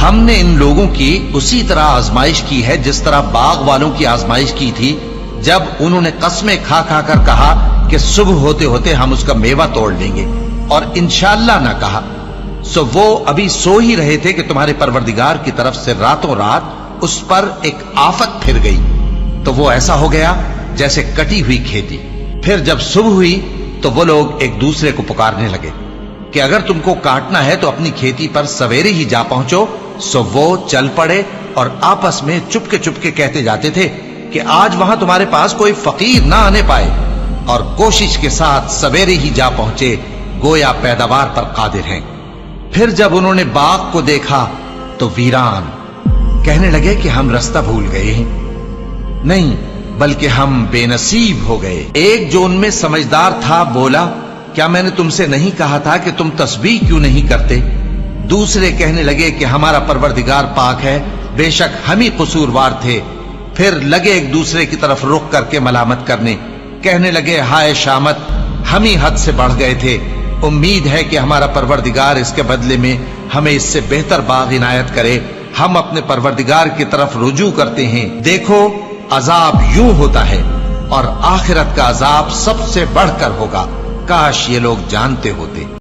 हमने इन लोगों की उसी तरह आजमाइश की है जिस तरह बाग वालों की आजमाइश की थी, जब उन्होंने कस्में खा खा कर कहा कि सुबह होते होते हम उसका मेवा तोड़ लेंगे, और इंशाअल्लाह ना कहा। सो वो अभी सो ही रहे थे कि तुम्हारे परवरदिगार की तरफ से रातों रात उस पर एक आफत फिर गई, तो वो ऐसा हो गया जैसे कटी हुई खेती। फिर जब सुबह हुई तो वो लोग एक दूसरे को पुकारने लगे कि अगर तुमको काटना है तो अपनी खेती पर सवेरे ही जा पहुंचो। सो वो चल पड़े और आपस में चुपके चुपके कहते जाते थे कि आज वहां तुम्हारे पास कोई फकीर ना आने पाए, और कोशिश के साथ सवेरे ही जा पहुंचे, गोया पैदावार पर कादिर हैं। फिर जब उन्होंने बाग को देखा तो वीरान, कहने लगे कि हम रास्ता भूल गए हैं। नहीं, बल्कि हम बेनसीब हो गए। एक जो उनमें समझदार था बोला, क्या मैंने तुमसे नहीं कहा था कि तुम तस्बीह क्यों नहीं करते? दूसरे कहने लगे कि हमारा परवरदिगार पाक है, बेशक हम ही कसूरवार थे। फिर लगे एक दूसरे की तरफ रुख करके मलामत करने, कहने लगे हाय शामत, हम ही हद से बढ़ गए थे। उम्मीद है कि हमारा परवरदिगार इसके बदले में हमें इससे बेहतर बाग इनायत करे। हम अपने परवरदिगार की तरफ रुजू करते हैं। देखो, अजाब यूं होता है और आखिरत का अजाब सबसे बढ़कर होगा। काश ये लोग जानते होते।